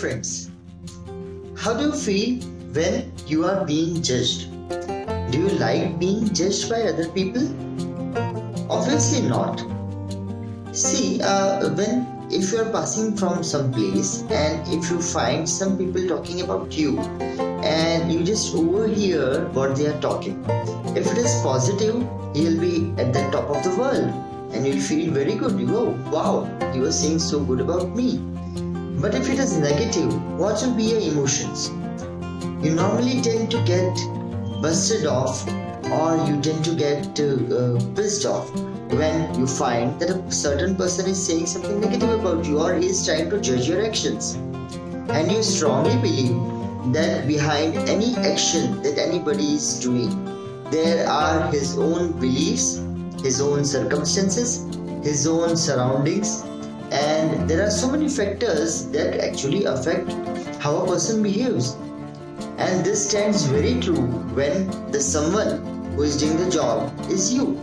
friends, how do you feel when you are being judged? Do you like being judged by other people? Obviously not. See, if you are passing from some place and if you find some people talking about you and you just overhear what they are talking, if it is positive, you'll be at the top of the world and you'll feel very good. You go, wow, you are saying so good about me. But if it is negative, what will be your emotions? You normally tend to get busted off, or you tend to get pissed off when you find that a certain person is saying something negative about you, or he is trying to judge your actions. And you strongly believe that behind any action that anybody is doing, there are his own beliefs, his own circumstances, his own surroundings, and there are so many factors that actually affect how a person behaves. And this stands very true when the someone who is doing the job is you.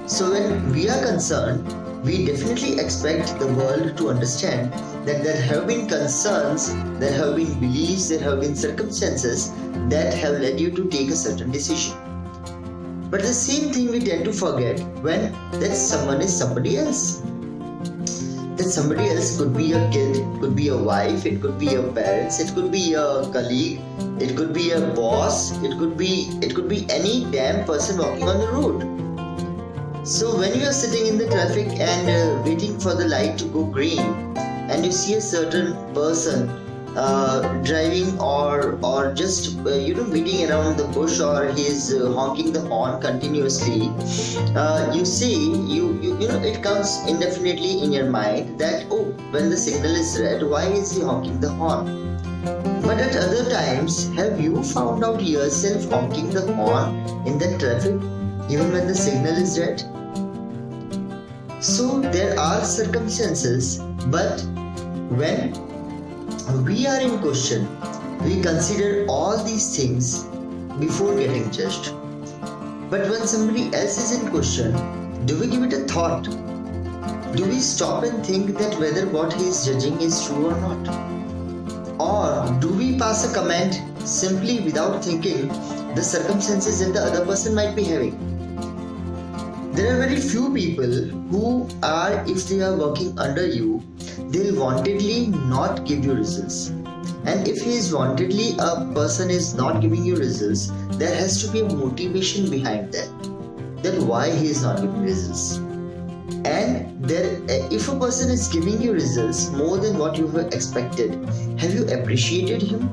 So when we are concerned, we definitely expect the world to understand that there have been concerns, there have been beliefs, there have been circumstances that have led you to take a certain decision. But the same thing we tend to forget when that someone is somebody else. That somebody else could be a kid, could be a wife, it could be your parents, it could be your colleague, it could be your boss, it could be any damn person walking on the road. So when you are sitting in the traffic and waiting for the light to go green, and you see a certain person driving or just beating around the bush, or he's honking the horn continuously, you see it comes indefinitely in your mind that, oh, when the signal is red, why is he honking the horn? But at other times, have you found out yourself honking the horn in the traffic even when the signal is red? So there are circumstances, but when we are in question, we consider all these things before getting judged. But when somebody else is in question, do we give it a thought? Do we stop and think that whether what he is judging is true or not? Or do we pass a comment simply without thinking the circumstances that the other person might be having? There are very few people who are, if they are working under you, they'll wantedly not give you results. And if he is wantedly a person is not giving you results, there has to be a motivation behind that. Then why he is not giving results? And if a person is giving you results more than what you have expected, have you appreciated him?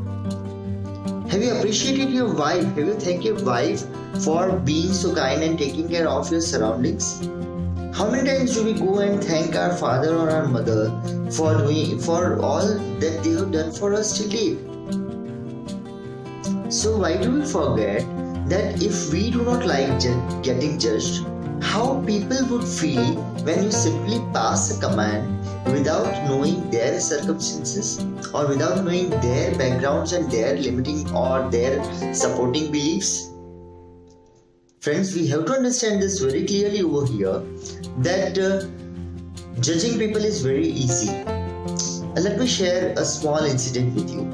Have you appreciated your wife? Have you thanked your wife for being so kind and taking care of your surroundings? How many times do we go and thank our father or our mother for all that they have done for us till date? So why do we forget that if we do not like getting judged, how people would feel when you simply pass a command without knowing their circumstances or without knowing their backgrounds and their limiting or their supporting beliefs? Friends, we have to understand this very clearly over here, that judging people is very easy. Let me share a small incident with you.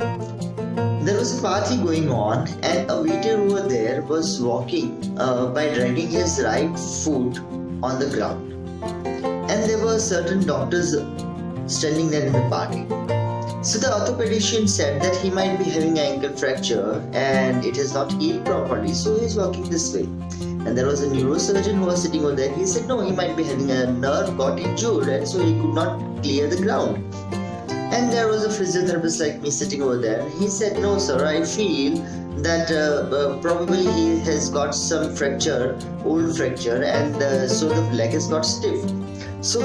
There was a party going on and a waiter over there was walking by dragging his right foot on the ground. And there were certain doctors standing there in the party. So the orthopedician said that he might be having an ankle fracture and it has not healed properly, so he is walking this way. And there was a neurosurgeon who was sitting over there. He said no, he might be having a nerve got injured and so he could not clear the ground. And there was a physiotherapist like me sitting over there. He said, no sir, I feel that probably he has got some fracture, old fracture, and so the leg has got stiff. So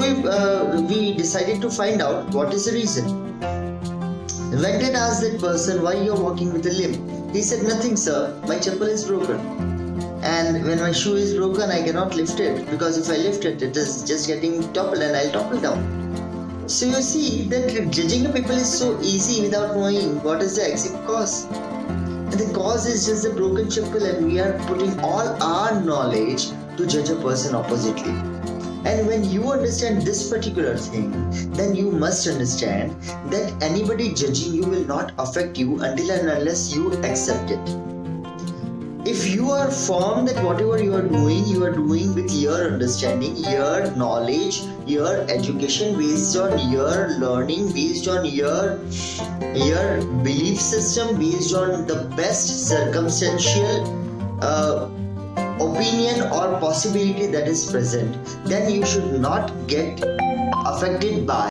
we decided to find out what is the reason. Went and asked that person, why you are walking with a limp? He said, nothing sir, my chappal is broken. And when my shoe is broken, I cannot lift it, because if I lift it, it is just getting toppled and I'll topple down. So you see that judging the people is so easy without knowing what is the exact cause. And the cause is just the broken chappal, and we are putting all our knowledge to judge a person oppositely. And when you understand this particular thing, then you must understand that anybody judging you will not affect you until and unless you accept it. If you are firm that whatever you are doing with your understanding, your knowledge, your education, based on your learning, based on your belief system, based on the best circumstantial opinion or possibility that is present, then you should not get affected by